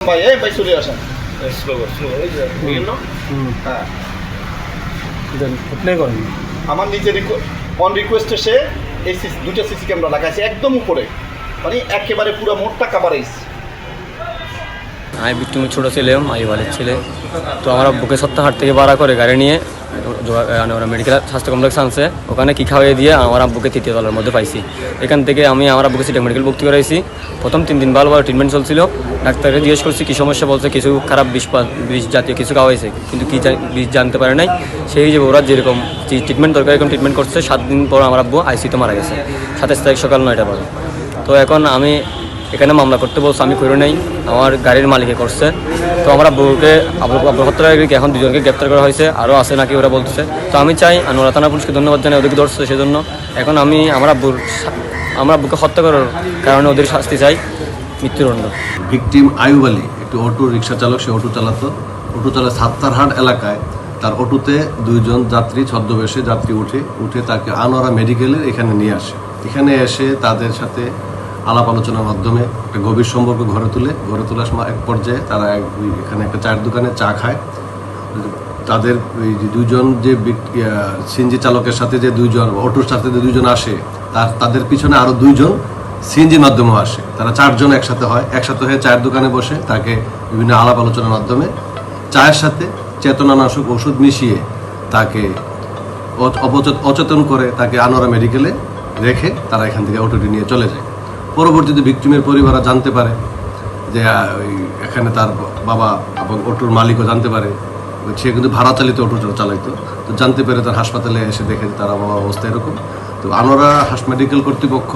ভাই এই ভাই চলে আসেন হ্যাঁ আমার নিজের অন রিকোয়েস্টে সে এই দুটো সিসি ক্যামেরা লাগাইছে একদম উপরে, মানে একেবারে পুরো মোটটা কাভারেজ। আমি বিক্টিম ছোটো ছেলে, আই ওয়ালের ছেলে। তো আমরা বুকে সপ্তাহহাট থেকে ভাড়া করে গাড়ি নিয়ে ওরা মেডিকেল স্বাস্থ্য কমপ্লেক্স আনছে, ওখানে কী খাওয়াই দিয়ে আমার আব্বুকে 3য় তলার মধ্যে পাইছি। এখান থেকে আমি আমার আব্বুকে সিটি মেডিকেল ভর্তি করাইছি। প্রথম 3 দিন ভালোভাবে ট্রিটমেন্ট চলছিল। ডাক্তারকে জিজ্ঞেস করছি কী সমস্যা, বলছে কিছু খারাপ বিষ জাতীয় কিছু খাওয়াইছে, কিন্তু কী বিষ জানতে পারে নাই। সেই হিসেবে ওরা যেরকম ট্রিটমেন্ট দরকার এরকম ট্রিটমেন্ট করছে। 7 দিন পর আমার আব্বু আইসিতে মারা গেছে, 27 তারিখ সকাল 9টা বাজে। তো এখন আমি এখানে মামলা করতে বলছি, আমি করে নেই, আমার গাড়ির মালিকে করছে। তো আমরা আব্বুকে আব্বুর হত্যাকারীকে এখন 2 জনকে গ্রেপ্তার করা হয়েছে, আরও আছে নাকি ওরা বলতেছে। তো আমি চাই নোরা থানা পুলিশকে ধন্যবাদ জানাই, ওদেরকে ধরছে সেজন্য। এখন আমি আমার আব্বুকে হত্যা করার কারণে ওদের শাস্তি চাই, মৃত্যুদণ্ড। ভিকটিম আইয়ুব আলী একটি অটো রিক্সা চালক, সে অটো চালাতো। অটো চালায় সাত্তারহাট এলাকায় তার অটোতে 2 জন যাত্রী ছদ্মবেশে যাত্রী উঠে তাকে আনোয়ারা মেডিকেলের এখানে নিয়ে আসে। এখানে এসে তাদের সাথে আলাপ আলোচনার মাধ্যমে একটা গভীর সম্পর্ক গড়ে তোলার সময় এক পর্যায়ে তারা এখানে একটা চায়ের দোকানে চা খায়। তাদের ওই যে 2 জন যে সিএনজি চালকের সাথে যে 2 জন, অটোর সাথে যে 2 জন আসে, তাদের পিছনে আরও 2 জন সিএনজির মাধ্যমেও আসে। তারা 4 জন একসাথে হয়ে চায়ের দোকানে বসে তাকে বিভিন্ন আলাপ আলোচনার মাধ্যমে চায়ের সাথে চেতনানাশক ওষুধ মিশিয়ে তাকে অচেতন করে তাকে আনোয়ারা মেডিকেলে রেখে তারা এখান থেকে অটোটি নিয়ে চলে যায়। পরবর্তীতে ভিকটিমের পরিবাররা জানতে পারে যে এখানে তার বাবা এবং অটোর মালিকও জানতে পারে, সে কিন্তু ভাড়া চালিত অটো চালাইতো। তো জানতে পেরে তার হাসপাতালে এসে দেখে তার বাবার অবস্থা এরকম। তো আনোয়ারা মেডিকেল কর্তৃপক্ষ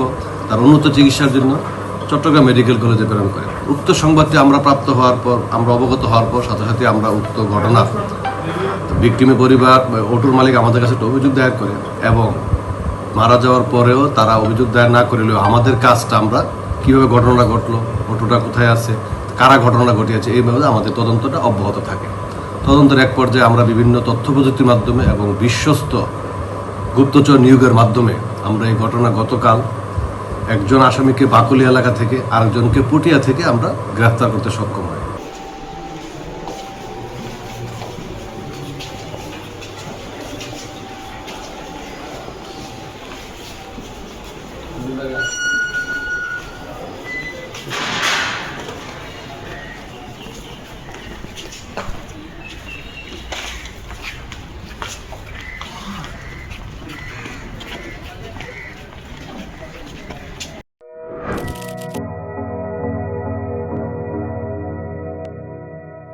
তার উন্নত চিকিৎসার জন্য চট্টগ্রাম মেডিকেল কলেজে প্রেরণ করে। উক্ত সংবাদটি আমরা অবগত হওয়ার পর সাথে সাথে আমরা উক্ত ঘটনা ভিকটিমের পরিবার, অটোর মালিক আমাদের কাছে একটা অভিযোগ দায়ের করে এবং মারা যাওয়ার পরেও তারা অভিযোগ দায়ের না করিলেও আমাদের কাজটা আমরা কীভাবে ঘটনাটা ঘটলো, অটোটা কোথায় আছে, কারা ঘটনাটা ঘটিয়েছে, এইভাবে আমাদের তদন্তটা অব্যাহত থাকে। তদন্তের এক পর্যায়ে আমরা বিভিন্ন তথ্য প্রযুক্তির মাধ্যমে এবং বিশ্বস্ত গুপ্তচর নিয়োগের মাধ্যমে আমরা এই ঘটনা গতকাল একজন আসামিকে বাকলি এলাকা থেকে আরেকজনকে পুটিয়া থেকে আমরা গ্রেফতার করতে সক্ষম হই।